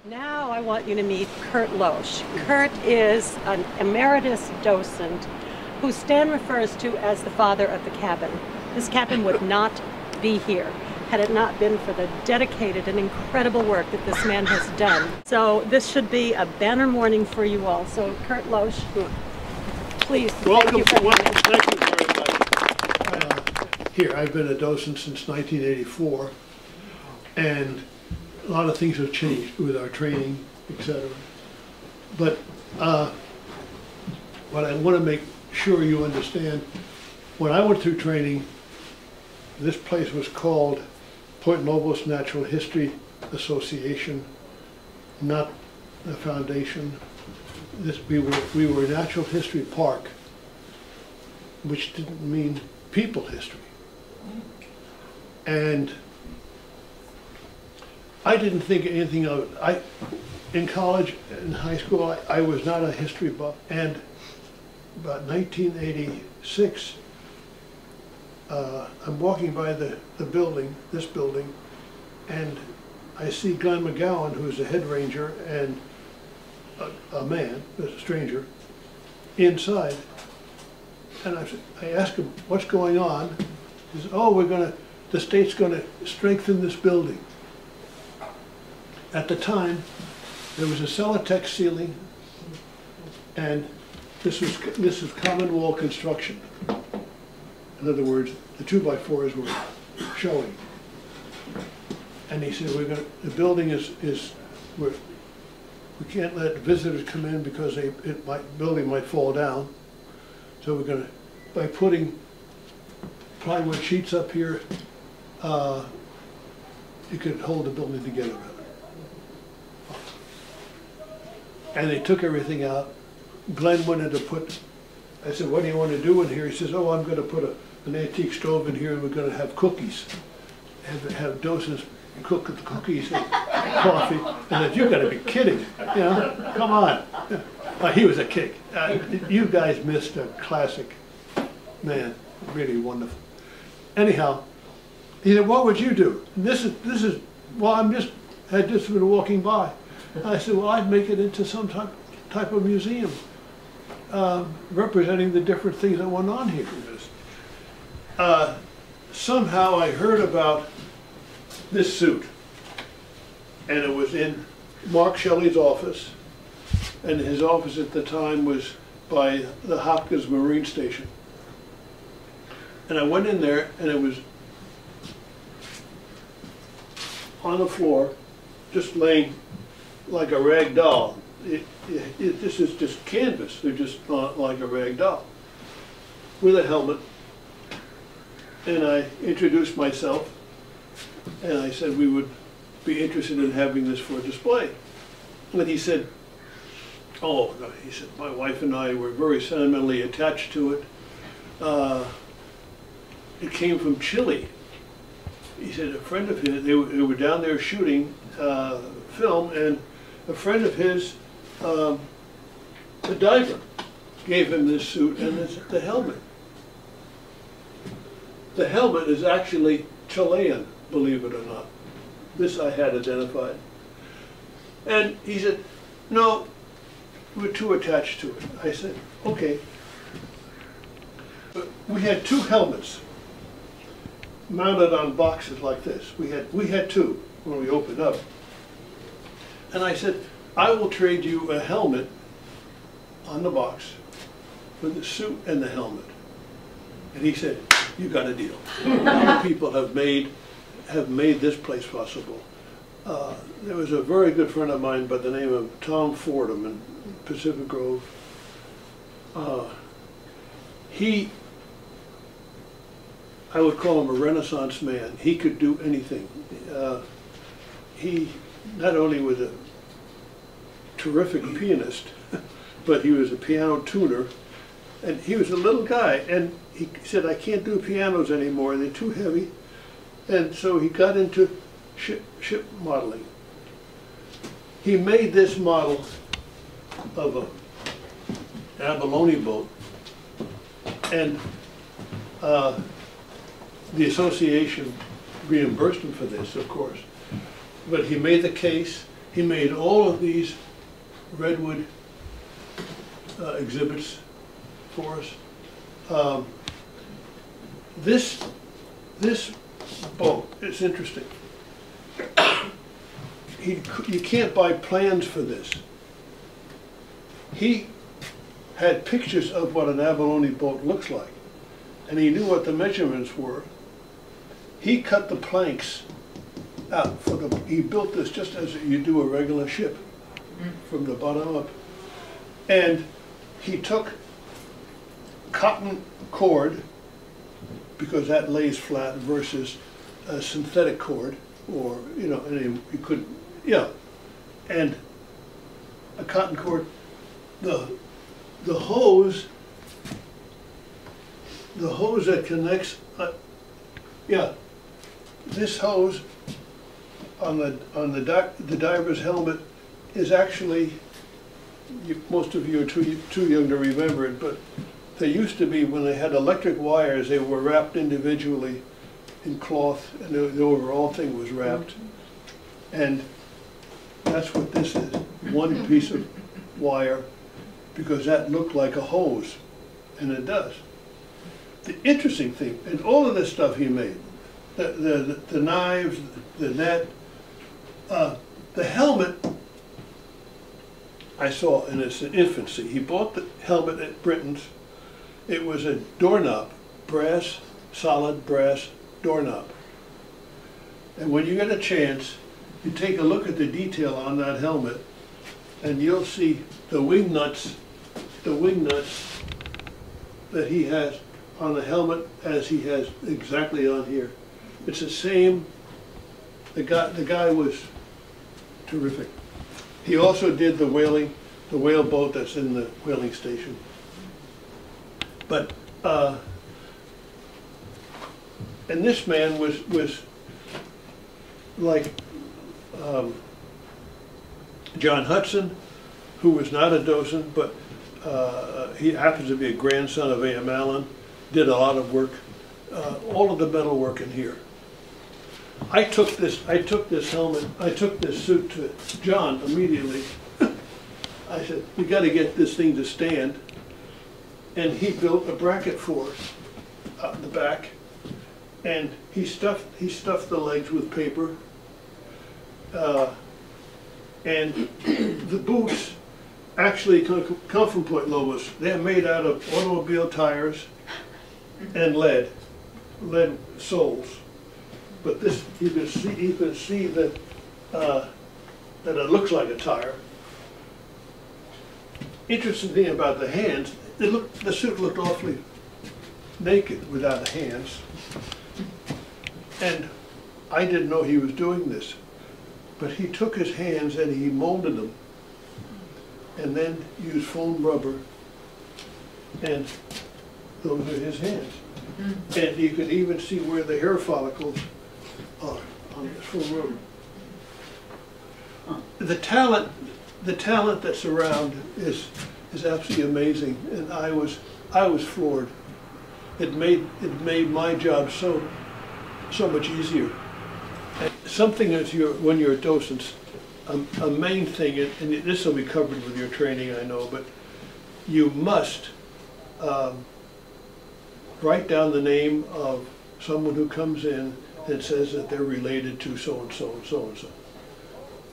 Now I want you to meet Kurt Loesch. Kurt is an emeritus docent who Stan refers to as the father of the cabin. This cabin would not be here had it not been for the dedicated and incredible work that this man has done. So this should be a banner morning for you all. So Kurt Loesch, please. Welcome. Thank you very much. Here, I've been a docent since 1984, and a lot of things have changed with our training, etc. But what I want to make sure you understand, when I went through training, this place was called Point Lobos Natural History Association, not the foundation. We were a natural history park, which didn't mean people history. And I didn't think anything of it. In college, in high school, I was not a history buff. And about 1986, I'm walking by the building, this building, and I see Glenn McGowan, who's the head ranger, and a man, a stranger, inside. And I asked him, what's going on? He says, oh, the state's going to strengthen this building. At the time, there was a Celotex ceiling, and this is common wall construction. In other words, the 2x4s were showing. And he said, the building we can't let visitors come in because the building might fall down. So we're going to, by putting plywood sheets up here, you could hold the building together better. And they took everything out. Glenn wanted to put, I said, what do you want to do in here? He says, oh, I'm going to put an antique stove in here, and we're going to have cookies. Have docents cook the cookies and coffee. And I said, you've got to be kidding. You know, come on. He was a kick. You guys missed a classic man. Really wonderful. Anyhow, he said, what would you do? And this is, well, had just been walking by. I said, well, I'd make it into some type of museum representing the different things that went on here. Somehow I heard about this suit, and it was in Mark Shelley's office, and his office at the time was by the Hopkins Marine Station. And I went in there, and it was on the floor, just laying like a rag doll. This is just canvas. They're just like a rag doll with a helmet. And I introduced myself, and I said we would be interested in having this for display. And he said, oh, no. He said, my wife and I were very sentimentally attached to it. It came from Chile. He said a friend of his, they were down there shooting film, and a friend of his, a diver, gave him this suit and the helmet. The helmet is actually Chilean, believe it or not. This I had identified. And he said, no, we're too attached to it. I said, okay. But we had two helmets mounted on boxes like this. We had two when we opened up. And I said, I will trade you a helmet on the box for the suit and the helmet. And he said, you got a deal. Other people have made this place possible. There was a very good friend of mine by the name of Tom Fordham in Pacific Grove. I would call him a Renaissance man. He could do anything. He not only was a terrific pianist, but he was a piano tuner, and he was a little guy, and he said, I can't do pianos anymore, they're too heavy, and so he got into ship modeling. He made this model of an abalone boat, and the association reimbursed him for this, of course. But he made the case, He made all of these redwood exhibits for us. This boat is interesting. You can't buy plans for this. He had pictures of what an abalone boat looks like, and he knew what the measurements were. He cut the planks out for the. He built this just as you do a regular ship, from the bottom up, and he took cotton cord, because that lays flat, versus a synthetic cord, or and you could, and a cotton cord. The hose that connects, this hose on the diver's helmet is actually, most of you are too young to remember it, but they used to be, when they had electric wires, they were wrapped individually in cloth, and the overall thing was wrapped. And that's what this is, one piece of wire, because that looked like a hose, and it does. The interesting thing, and all of this stuff he made, the knives, the net, the helmet, I saw in its infancy. He bought the helmet at Britain's. It was a doorknob, brass, solid brass doorknob. And when you get a chance, you take a look at the detail on that helmet, and you'll see the wing nuts that he has on the helmet as he has exactly on here. It's the same. The guy was terrific. He also did the whale boat that's in the whaling station. But and this man was like John Hudson, who was not a docent, but he happens to be a grandson of A.M. Allen, did a lot of work, all of the metal work in here. I took this suit to John immediately. I said, we got to get this thing to stand. And he built a bracket for us out in the back. And he stuffed the legs with paper. And the boots actually come from Point Loesch. They're made out of automobile tires and lead soles. But this, you can see that that it looks like a tire. Interesting thing about the hands, the suit looked awfully naked without the hands. And I didn't know he was doing this, but he took his hands and he molded them, and then used foam rubber, and those are his hands. And you can even see where the hair follicles are on this foam rubber. The talent that's around is absolutely amazing, and I was floored. It made my job so much easier. And something that when you're a docent, a main thing, and this will be covered with your training, I know, but you must write down the name of someone who comes in and says that they're related to so and so and so and so.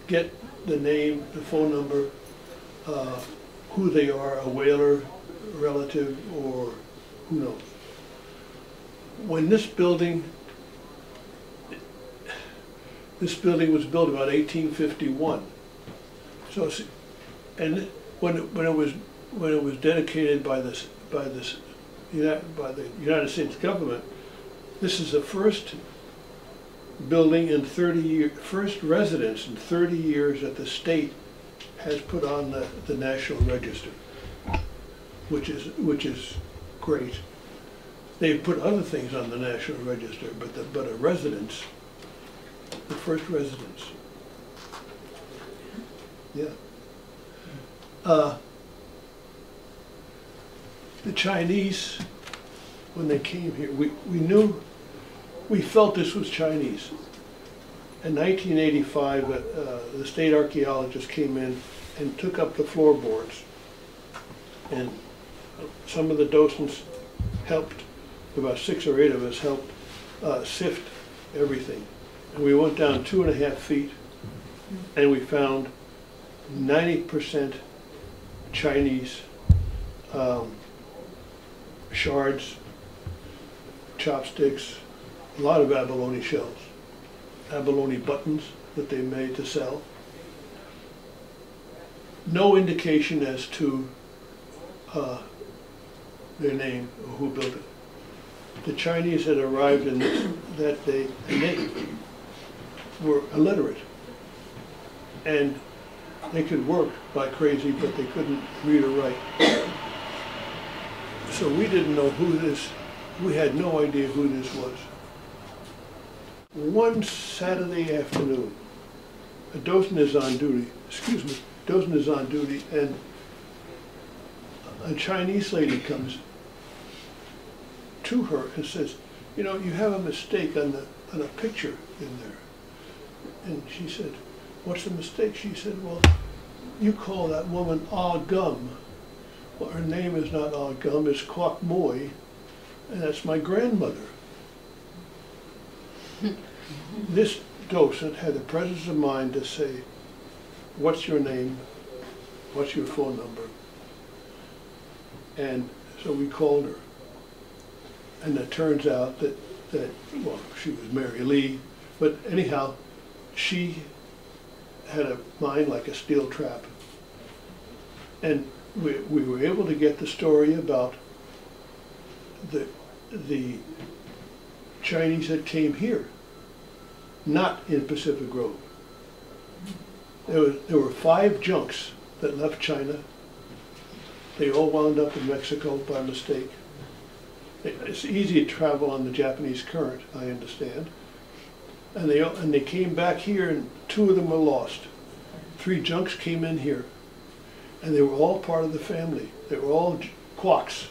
Get the name, the phone number, who they are, a whaler, relative, or who knows. When this building was built about 1851. So, and when it was dedicated by the United States government, this is the first building in 30 years, first residence in 30 years that the state has put on the National Register, which is great. They've put other things on the National Register, but a residence, the first residence. Yeah. The Chinese, when they came here, we felt this was Chinese. In 1985, the state archaeologist came in and took up the floorboards. And some of the docents helped, about 6 or 8 of us helped sift everything. And we went down 2.5 feet and we found 90% Chinese shards, chopsticks, a lot of abalone shells, abalone buttons that they made to sell. No indication as to their name or who built it. The Chinese had arrived in that day and they were illiterate. And they could work like crazy, but they couldn't read or write. So we didn't know who this, we had no idea who this was. One Saturday afternoon, a docent is on duty, and a Chinese lady comes to her and says, you know, you have a mistake on a picture in there. And she said, what's the mistake? She said, well, you call that woman Ah Gum. Well, her name is not Ah Gum, it's Kwok Moy, and that's my grandmother. This docent had the presence of mind to say, what's your name? What's your phone number? And so we called her. And it turns out that well, she was Mary Lee, but anyhow, she had a mind like a steel trap. And we were able to get the story about the Chinese that came here, not in Pacific Grove. There were 5 junks that left China. They all wound up in Mexico by mistake. It's easy to travel on the Japanese current, I understand. And they came back here, and 2 of them were lost. 3 junks came in here, and they were all part of the family. They were all Kwaks.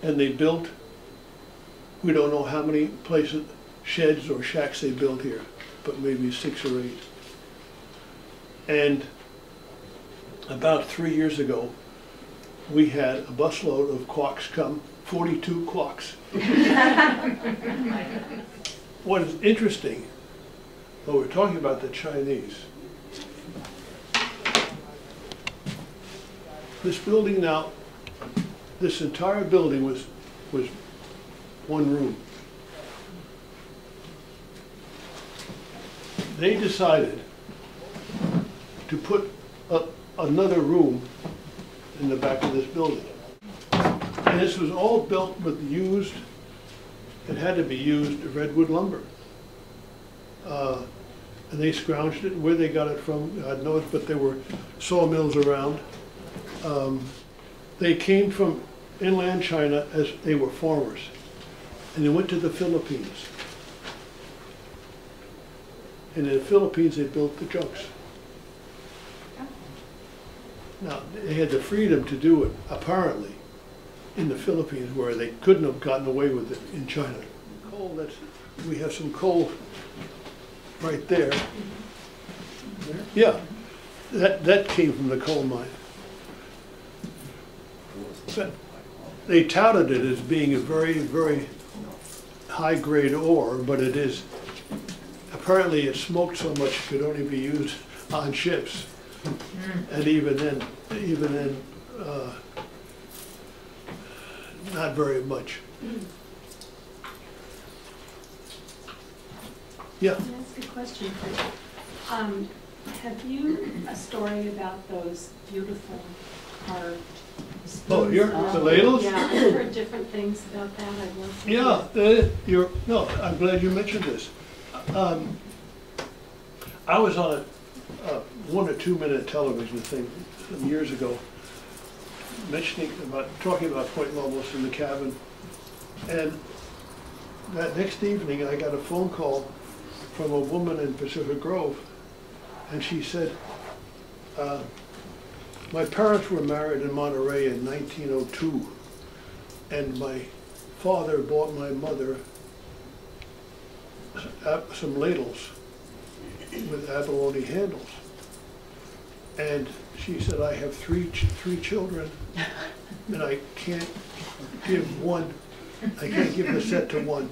And they built, we don't know how many places, sheds or shacks they built here, but maybe 6 or 8. And about 3 years ago, we had a busload of Kwaks come, 42 Kwaks. What is interesting, well, we're talking about the Chinese. This building now, this entire building was one room. They decided to put another room in the back of this building. And this was all built with used, it had to be used redwood lumber. And they scrounged it. Where they got it from, God knows, but there were sawmills around. They came from inland China as they were farmers. And they went to the Philippines. And in the Philippines, they built the junks. Now, they had the freedom to do it, apparently, in the Philippines, where they couldn't have gotten away with it in China. Coal, we have some coal right there. Yeah, that came from the coal mine. But they touted it as being a very, very high-grade ore, but it is, apparently it smoked so much it could only be used on ships. And even then, not very much. Yeah. Can I ask a question? Have you a story about those beautiful carved spoons? Oh, here, the ladles? Yeah, I've heard different things about that. I'd love to Yeah, no, I'm glad you mentioned this. I was on a 1 or 2 minute television thing some years ago, talking about Point Lobos in the cabin, and that next evening I got a phone call from a woman in Pacific Grove, and she said, my parents were married in Monterey in 1902, and my father bought my mother some ladles with abalone handles. And she said, I have three children, and I can't give one. I can't give the set to one,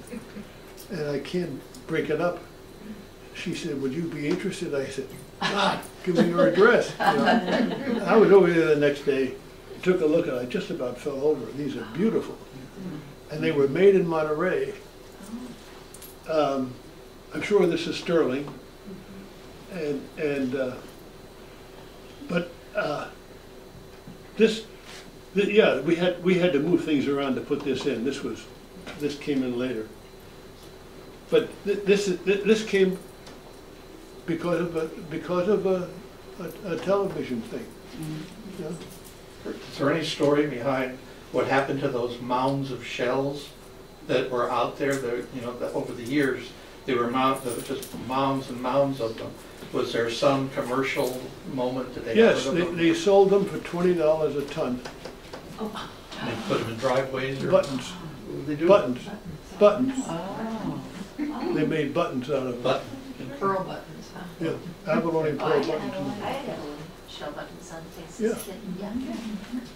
and I can't break it up. She said, would you be interested? I said, God, give me your address. You know? I was over there the next day, took a look, and I just about fell over. These are beautiful. And they were made in Monterey. I'm sure this is sterling. Yeah, we had to move things around to put this in. This came in later. But this came because of a television thing. Mm-hmm. Yeah. Is there any story behind what happened to those mounds of shells that were out there? That over the years they were just mounds and mounds of them. Was there some commercial moment that they? Yes, they sold them for $20 a ton. Oh. And they put them in driveways or buttons. They do buttons. Buttons. Oh. They made buttons out of buttons. Pearl buttons, huh? Yeah, abalone pearl buttons. I had shell buttons on things Yeah. as a kid.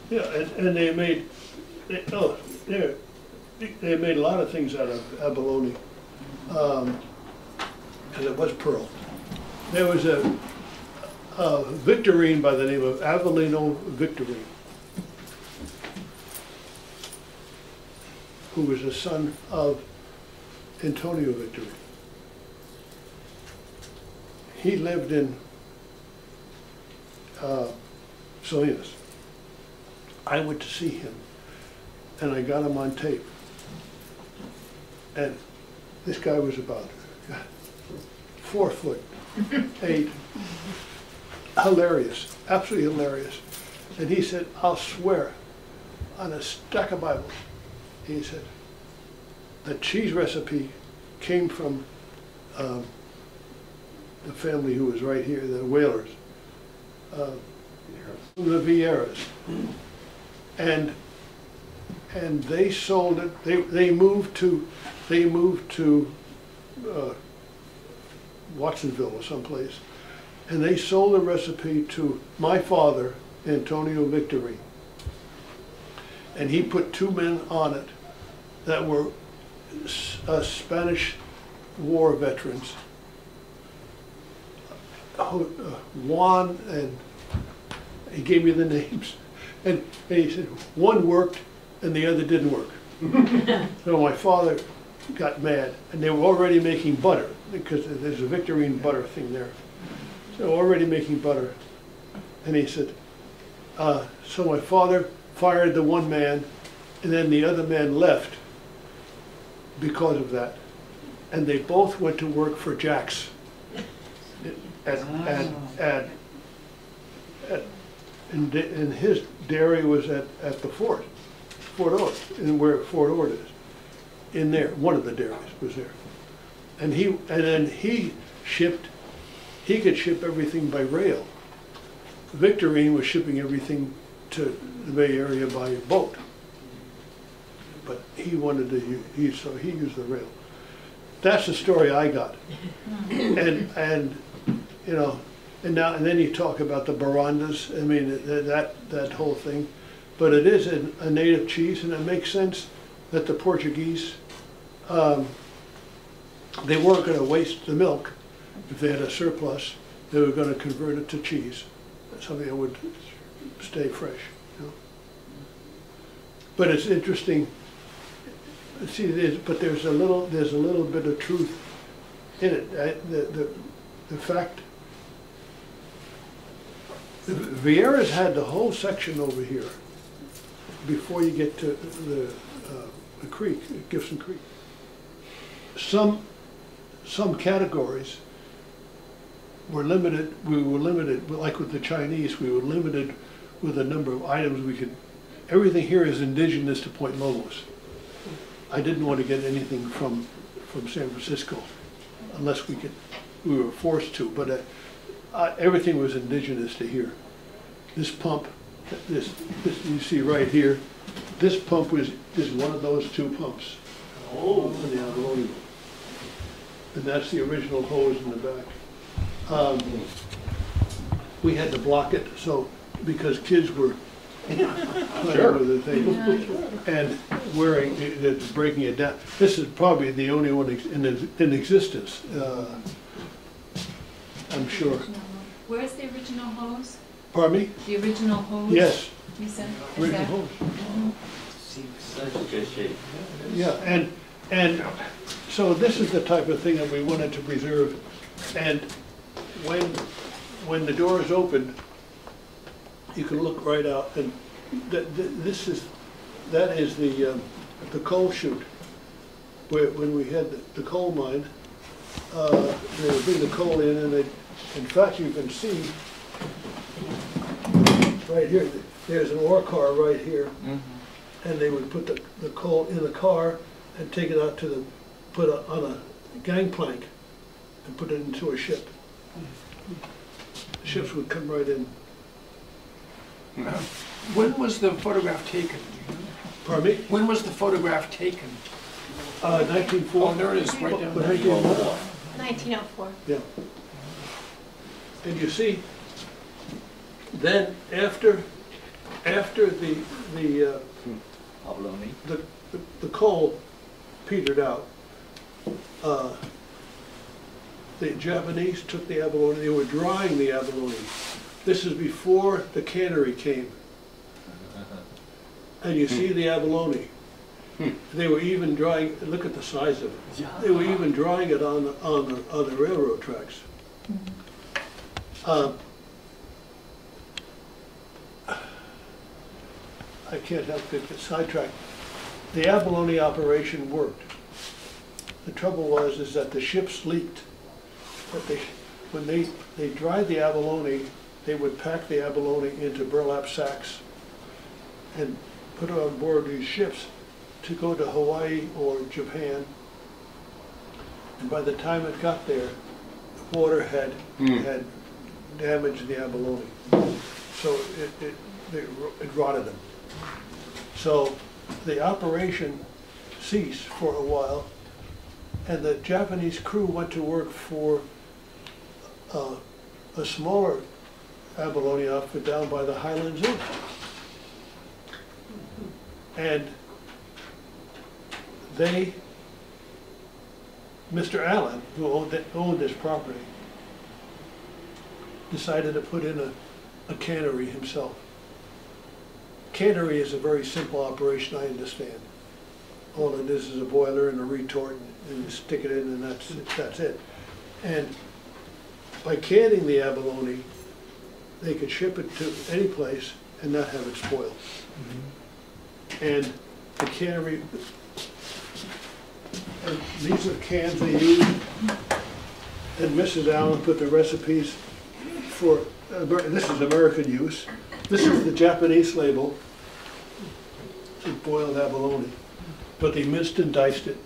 Yeah, and they made they made a lot of things out of abalone, because it was pearl. There was a Victorine by the name of Avellino Victorine, who was the son of Antonio Victorine. He lived in Salinas. I went to see him, and I got him on tape. And this guy was about 4'8", hilarious, absolutely hilarious. And he said, I'll swear on a stack of Bibles, he said, the cheese recipe came from the family who was right here, the Whalers, the Vieras, and they sold it. They moved to Watsonville or someplace, and they sold the recipe to my father, Antonio Victorine, and he put two men on it that were Spanish War veterans. Juan, and he gave me the names, and he said one worked and the other didn't work. So my father got mad, and they were already making butter, because there's a Victorine butter thing there. So already making butter, and he said, so my father fired the one man, and then the other man left because of that, and they both went to work for Jack's. And his dairy was at the Fort Ord, and where Fort Ord is, in there. One of the dairies was there, and then he could ship everything by rail. Victorine was shipping everything to the Bay Area by boat, but he wanted to so he used the rail. That's the story I got, and you know, and then you talk about the barandas. I mean, that whole thing, but it is a native cheese, and it makes sense that the Portuguese, they weren't going to waste the milk. If they had a surplus, they were going to convert it to cheese, something that would stay fresh. You know? But it's interesting. See, but there's a little bit of truth in it. The fact, Vieira's had the whole section over here before you get to the creek, Gibson Creek. Some categories were limited. We were limited, like with the Chinese. We were limited with the number of items we could. Everything here is indigenous to Point Lobos. I didn't want to get anything from San Francisco unless we were forced to, but everything was indigenous to here. This pump, this you see right here, this pump is one of those two pumps. Oh, and that's the original hose in the back. We had to block it, so, because kids were playing with the thing and wearing, breaking it down. This is probably the only one in existence, I'm sure. Where's the original hose? Pardon me? The original hose? Yes, You said? Is original that- hose. Such a good shape. Yeah, and so this is the type of thing that we wanted to preserve. And when the door is open, you can look right out, and that is the coal chute. When we had the coal mine, they would bring the coal in, and in fact, you can see right here, there's an ore car right here. And they would put the coal in the car and take it out to put it on a gangplank and put it into a ship. Ships would come right in. When was the photograph taken? Pardon me? When was the photograph taken? 1904. Oh, there it is, right down there. 1904. 1904. Yeah. And you see, then after Abalone. the coal petered out, the Japanese took the abalone, they were drying the abalone. This is before the cannery came. And you see the abalone. They were even drying, look at the size of it. They were even drying it on the railroad tracks. I can't help but get sidetracked. The abalone operation worked. The trouble was that the ships leaked. But when they dried the abalone, they would pack the abalone into burlap sacks and put it on board these ships to go to Hawaii or Japan. And by the time it got there, the water had damaged the abalone. So it rotted them. So the operation ceased for a while, and the Japanese crew went to work for a smaller abalone outfit down by the Highlands Inn. And Mr. Allen, who owned this property, decided to put in a cannery himself. Cannery is a very simple operation, I understand. All it is a boiler and a retort, and you stick it in, and that's it. And by canning the abalone, they could ship it to any place and not have it spoiled. And the cannery, and these are the cans they use, and Mrs. Allen put the recipes for, this is American use. This is the Japanese label, boiled abalone, but they minced and diced it.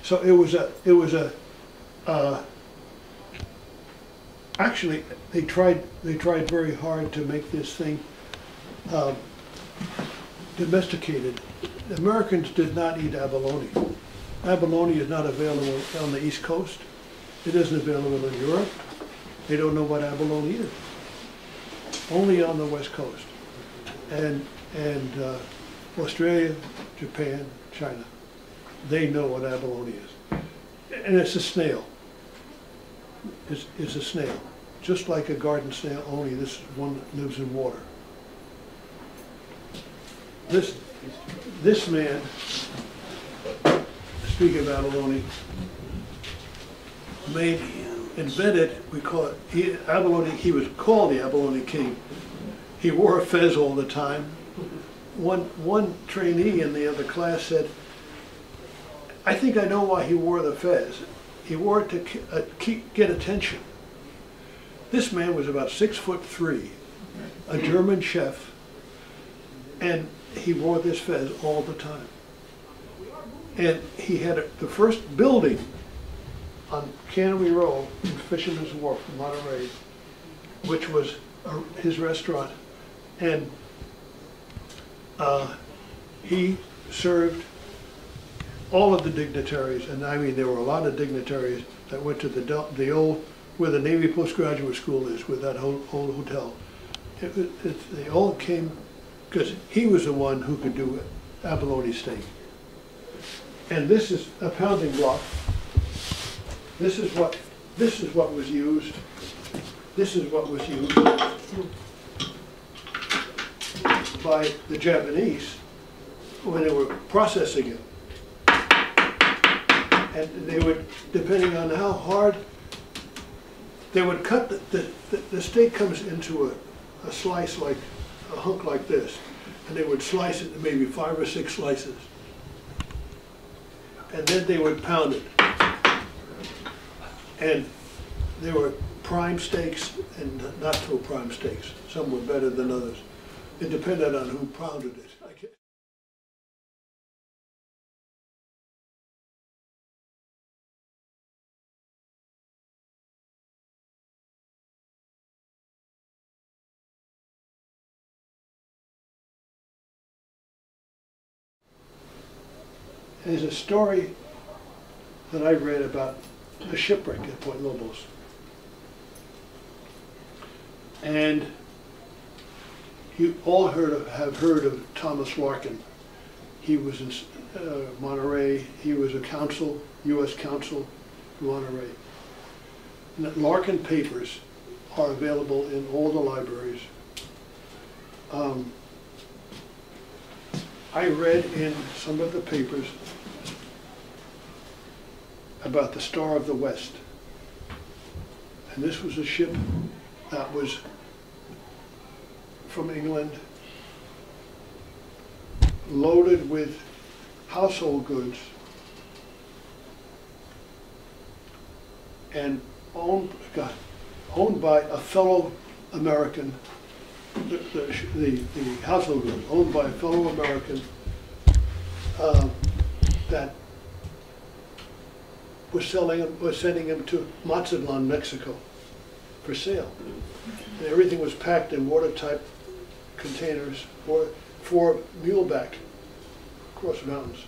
So it was a actually they tried very hard to make this thing domesticated. The Americans did not eat abalone. Abalone is not available on the East Coast. It isn't available in Europe. They don't know what abalone is. Only on the West Coast. And Australia, Japan, China. They know what abalone is. And it's a snail. It's a snail. Just like a garden snail, only this one that lives in water. This man, speaking of abalone, invented, we call it, abalone, he was called the abalone king. He wore a fez all the time. One trainee in the other class said, I think I know why he wore the fez. He wore it to get attention. This man was about 6'3", a German chef, and he wore this fez all the time. And he had the first building on Cannery Row in Fisherman's Wharf in Monterey, which was his restaurant. And he served all of the dignitaries, and I mean there were a lot of dignitaries that went to the old, where the Navy postgraduate school is, with that old hotel. They all came because he was the one who could do abalone steak. And this is a pounding block. This is what was used. This is what was used by the Japanese when they were processing it. And they would, depending on how hard, they would cut the steak comes into a slice like, a hunk like this, and they would slice it into maybe 5 or 6 slices. And then they would pound it. And there were prime steaks and not so prime steaks. Some were better than others. It depended on who pounded it. There's a story that I read about a shipwreck at Point Lobos. And you all have heard of Thomas Larkin. He was in Monterey. He was a consul, U.S. consul in Monterey. And the Larkin papers are available in all the libraries. I read in some of the papers about the Star of the West. And this was a ship that was from England, loaded with household goods and owned by a fellow American, the household goods owned by a fellow American that was sending them to Mazatlan, Mexico for sale. And everything was packed in watertight containers for muleback across the mountains.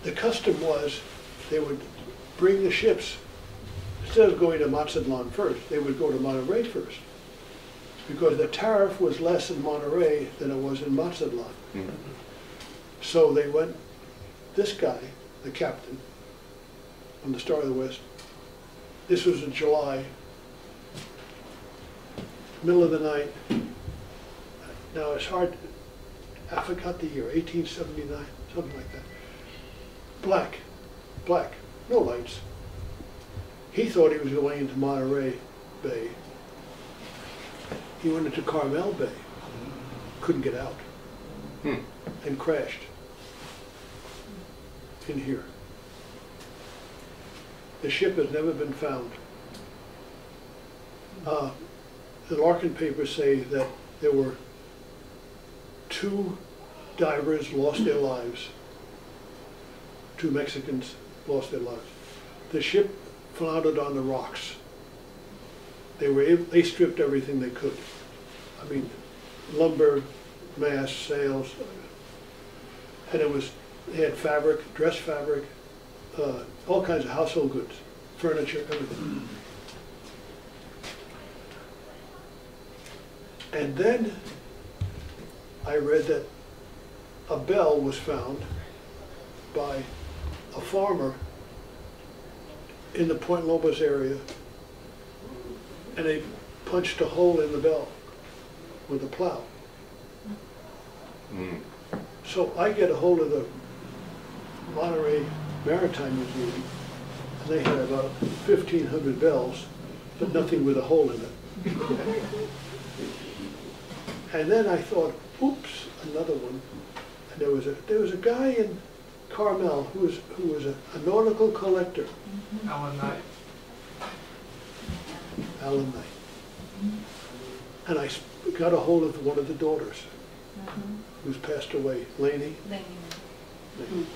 The custom was they would bring the ships, instead of going to Mazatlan first, they would go to Monterey first, because the tariff was less in Monterey than it was in Mazatlan. Mm-hmm. So they went, this guy, the captain on the Star of the West, this was in July, middle of the night. Now it's hard, I forgot the year, 1879, something like that. Black, no lights. He thought he was going into Monterey Bay. He went into Carmel Bay, couldn't get out, and crashed in here. The ship has never been found. The Larkin papers say that there were 2 divers lost their lives. 2 Mexicans lost their lives. The ship floundered on the rocks. They stripped everything they could. I mean, lumber, masts, sails, and they had fabric, dress fabric, all kinds of household goods, furniture, everything. And then I read that a bell was found by a farmer in the Point Lobos area, and they punched a hole in the bell with a plow. So I get a hold of the Monterey Maritime Museum, and they had about 1,500 bells, but nothing with a hole in it. And then I thought, oops, another one. And there was a guy in Carmel who was a nautical collector. Alan Knight. Alan Knight. And I got a hold of one of the daughters, who's passed away, Laney. Laney.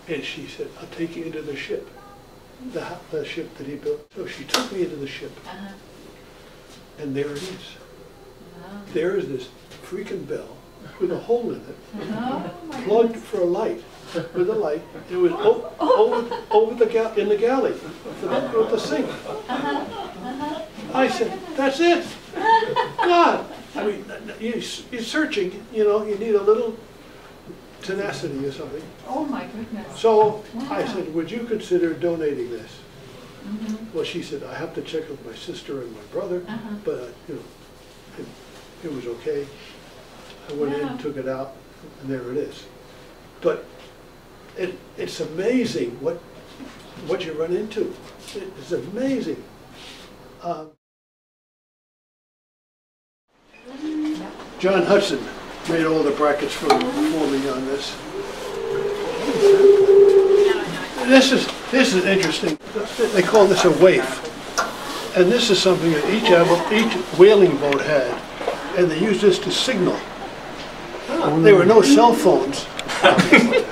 And she said, I'll take you into the ship, the ship that he built. So she took me into the ship. And there it is. There is this freaking bell with a hole in it, Oh, my plugged goodness. for a light, with a light. It was over the in the galley, with the sink. I said, that's it. God, I mean, you're searching, you know, you need a little tenacity or something. Oh, my goodness. So I Wow. said, would you consider donating this? Mhm. Well, she said, I have to check with my sister and my brother, Uh-huh. but, you know, it was okay. I went Yeah. in, took it out, and there it is. But it's amazing what you run into. It's amazing. John Hudson made all the brackets for me on this. This is interesting. They call this a waif. And this is something that each whaling boat had. And they used this to signal. There were no cell phones.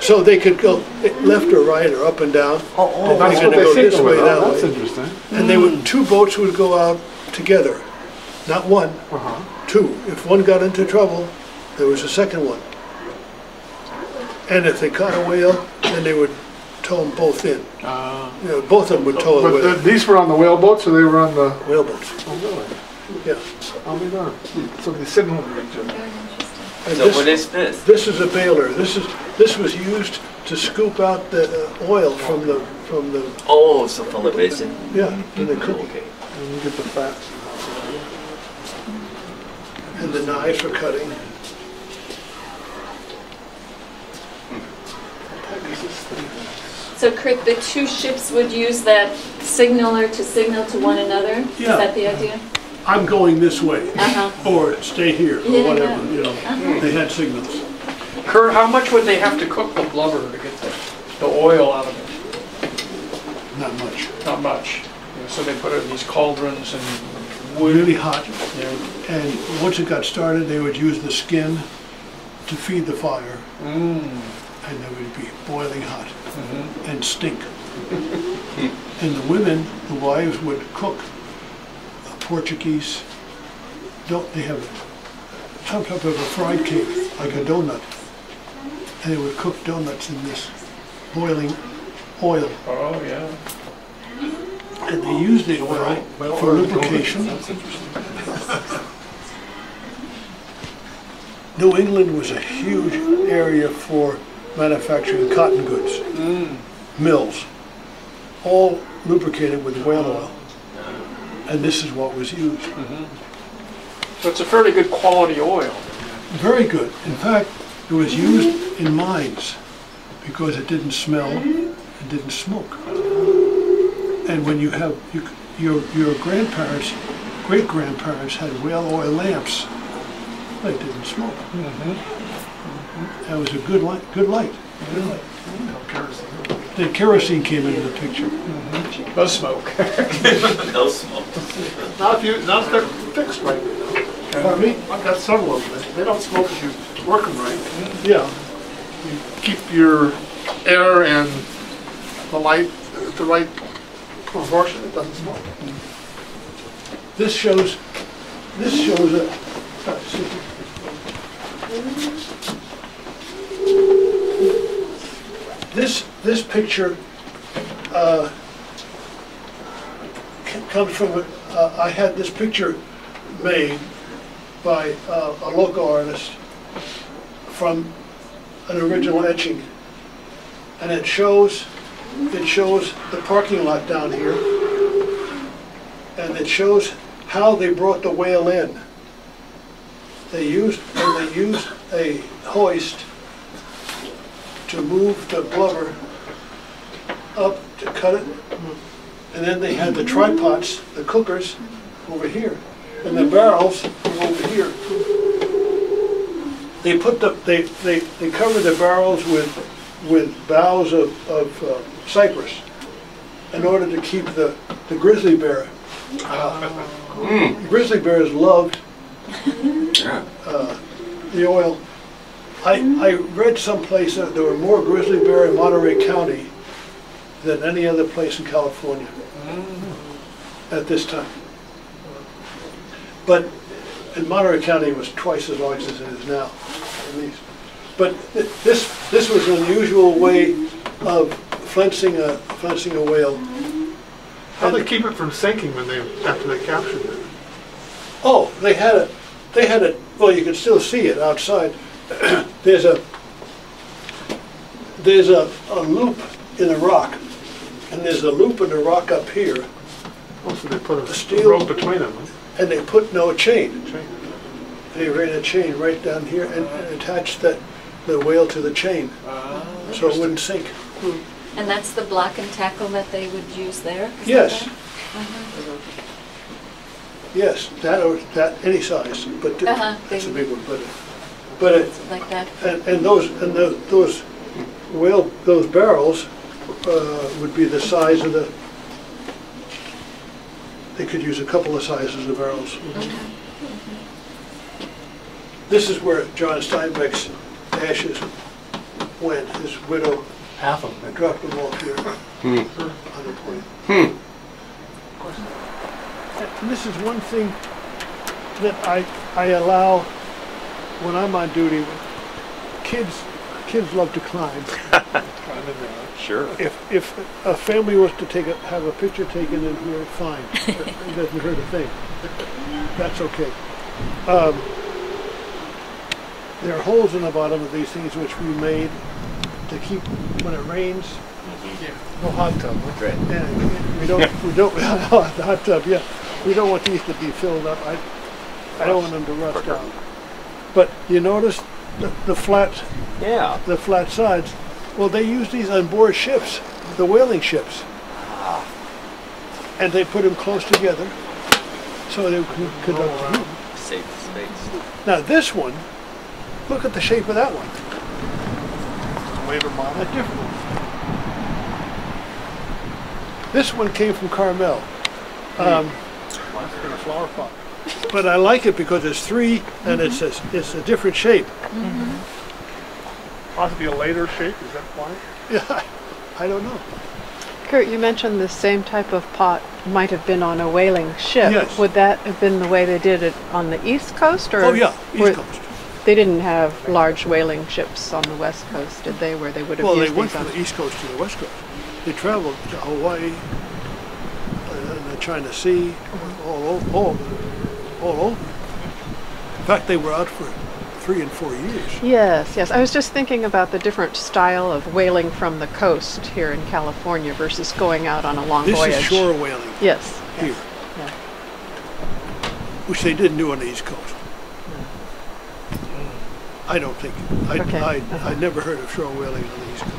So they could go left or right or up and down. Oh, They're that's gonna what go they this signal way, with. that Oh, that's way. interesting. And they would, two boats would go out together. Not one, two. If one got into trouble, there was a second one. And if they caught a whale, then they would tow them both in. You know, both of them would tow the But whale, these were on the whaleboats, or they were on the? whaleboats. Oh, really? Yeah. I'll be darned. So they signaled to each other. Very interesting. And So what is this? This is a baler. This was used to scoop out the oil from the Oh, so from the basin. yeah, in the cooking. Okay. And you get the fats. And the knives for cutting. So Kurt, the two ships would use that signaler to signal to one another? Is Yeah. that the idea? I'm going this way, Uh-huh. or stay here, or Yeah, whatever, yeah. you know. They had signals. Kurt, how much would they have to cook the blubber to get the oil out of it? Not much. Not much. You know, so they put it in these cauldrons and wood. Really hot. Yeah. And once it got started, they would use the skin to feed the fire, Mm. and they would be boiling hot and stink. And the women, the wives, would cook Portuguese. They have some type of a fried cake, like a donut, and they would cook donuts in this boiling oil. Oh, yeah. And they used the oil for lubrication. New England was a huge area for manufacturing cotton goods, mills, all lubricated with whale oil. And this is what was used. So it's a fairly good quality oil. Very good. In fact, it was used in mines because it didn't smell, it didn't smoke. And when you have, your grandparents, great-grandparents had whale oil lamps, they didn't smoke. That was a good light, good light. Good light. Then kerosene came into the picture. Does smoke. No smoke. Not if they're fixed right. Pardon me? I've got several of them. They don't smoke if you work them right. Yeah. You keep your air and the light at the right proportion, it doesn't smoke. This shows a, this picture comes from, I had this picture made by a local artist from an original etching. And it shows the parking lot down here, and it shows how they brought the whale in. They used a hoist to move the blubber up to cut it, and then they had the tripods, the cookers, over here, and the barrels were over here. They put they covered the barrels with boughs of cypress in order to keep the grizzly bear. Grizzly bears loved the oil. I read someplace that there were more grizzly bear in Monterey County than any other place in California at this time. But and Monterey County was twice as large as it is now, at least. But this was an unusual way of flensing a whale. How do they keep it from sinking after they captured it? Oh, they had it, well, you can still see it outside. There's a loop in the rock, and there's a loop in the rock up here, Oh, so they put a steel rope between them, huh? and they put no chain. Chain. They ran a chain right down here and attached the whale to the chain, so it wouldn't sink. And that's the block and tackle that they would use there? Is Yes. that right? Yes, that or that, any size, but that's a big one. But it, Like that? and those barrels would be the size of the. They could use a couple of sizes of barrels. This is where John Steinbeck's ashes went. His widow Half of them. dropped them off here on the point. And this is one thing that I allow when I'm on duty. Kids love to climb. Sure. If a family was to have a picture taken in here, fine. It doesn't hurt a thing. That's okay. There are holes in the bottom of these things which we made to keep when it rains. No hot tub, huh? Right. And we don't the hot tub. Yeah, we don't want these to be filled up. I don't want them to rust out. But you notice the flat sides. Well, they use these on board ships, the whaling ships, and they put them close together so they could conduct the heat. Save space. Now this one, look at the shape of that one. Later model. A different one. This one came from Carmel. In a flower pot. But I like it because it's three and it's a different shape. Possibly a later shape, is that why? Yeah, I don't know. Kurt, you mentioned the same type of pot might have been on a whaling ship. Yes. Would that have been the way they did it on the East Coast? Or Oh yeah, East Coast. They didn't have large whaling ships on the West Coast, did they, where they would have Well, used they went these from on? the East Coast to the West Coast. They traveled to Hawaii, and the China Sea, all over. In fact, they were out for 3 and 4 years. Yes. I was just thinking about the different style of whaling from the coast here in California versus going out on a long voyage. This is shore whaling Yes. here, Yeah. which they didn't do on the East Coast. I don't think. Okay. I never heard of shore whaling on the East Coast.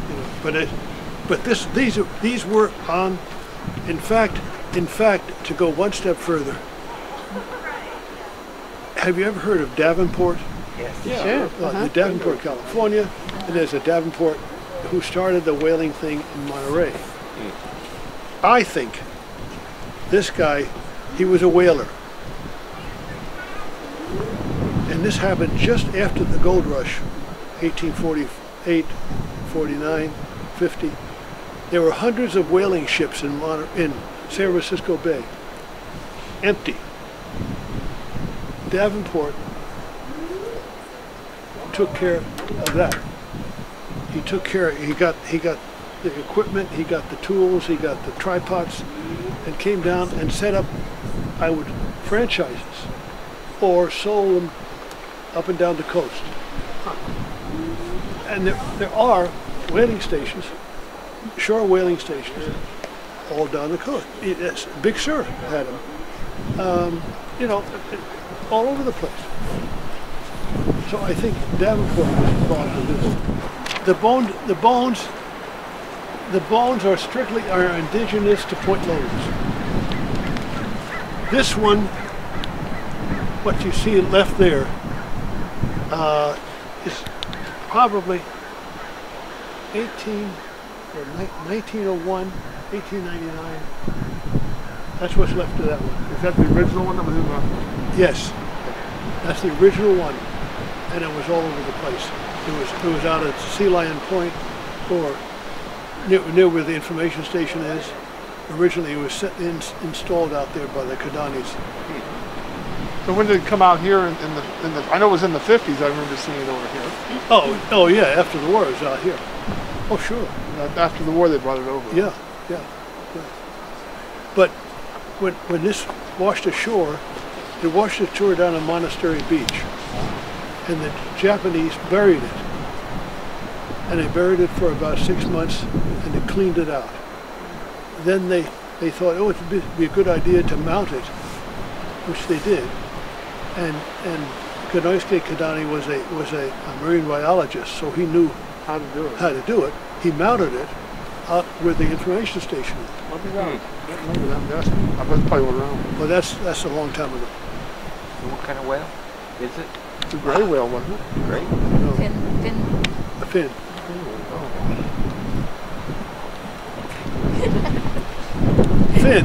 You know, but these were on. In fact, to go one step further, have you ever heard of Davenport? Yeah. Sure. The Davenport, California, and there's a Davenport who started the whaling thing in Monterey. I think this guy, he was a whaler. And this happened just after the gold rush, 1848, 49, 50. There were hundreds of whaling ships in San Francisco Bay, empty. Davenport took care of that. He took care. He got the equipment. He got the tools. He got the tripods, and came down and set up, franchises, or sold them up and down the coast. And there are whaling stations, shore whaling stations, all down the coast. Yes, Big Sur had them. All over the place. So I think Davenport was involved in this. The bones are indigenous to Point Lobos. This one, what you see left there, is probably 1901, 1899. That's what's left of that one. Is that the original one that was in the... Yes, that's the original one, and it was all over the place. It was out at Sea Lion Point, or near where the information station is, Originally, it was installed out there by the Kadanis. So when did it come out here in the, I know it was in the 50s, I remember seeing it over here. Oh yeah, after the war it was out here. Oh sure. After the war they brought it over. Yeah. But when this washed ashore, it washed ashore down on Monastery Beach. And the Japanese buried it. And they buried it for about 6 months and they cleaned it out. Then they thought, oh, it would be a good idea to mount it, which they did. And Konosuke Kadani was a marine biologist, so he knew How to do it. He mounted it out where the information station is. I remember that. I bet it's probably around. Well, that's a long time ago. What kind of whale is it? It's a gray whale, wasn't it? Great. No, Fin. a fin. Fin.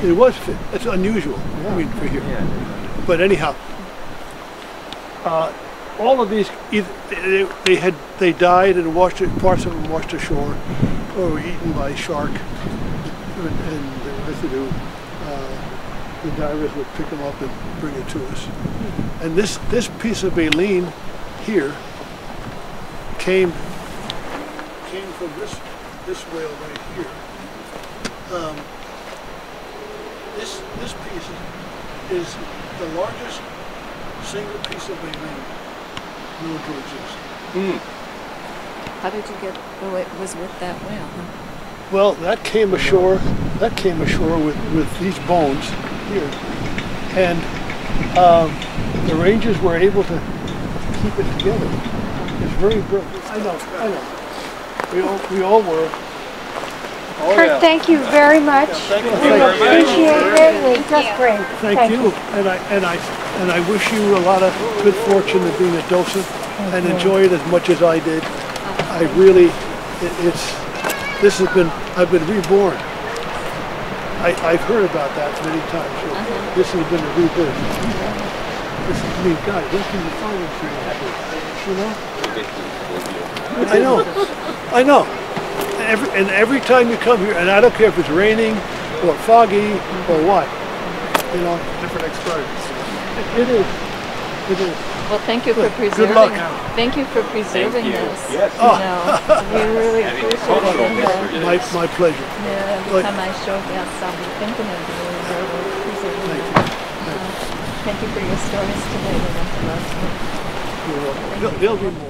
It was fin. That's unusual. I mean, for here. Yeah. But anyhow, all of these, they died and washed it. Parts of them washed ashore, or were eaten by shark, and the residue. The divers would pick them up and bring it to us. And this piece of baleen here came from this whale right here. This piece is the largest single piece of baleen known to exist. How did you get, oh, it was with that whale, huh? Well, that came ashore with these bones here, and the rangers were able to keep it together. It's very brilliant. I know. We all were. Oh, Kurt, yeah. thank you very much. Thank you We very much. appreciate it. It was just great. Thank you. And I wish you a lot of good fortune in being a docent and enjoy it as much as I did. I really, I've been reborn. I've heard about that many times. So this has been a rebirth. I mean, God, where can you find it? You know? I know. Every time you come here, and I don't care if it's raining or foggy or what, you know. Different experience. It is. Well, thank you for preserving. Good luck. Thank you for preserving you. this. Yes. You know, we really appreciate it. My pleasure. Yeah, every time I show guests, I'll be thinking of you. Really preserving it. Thank you for your stories today. You're welcome. There'll be more.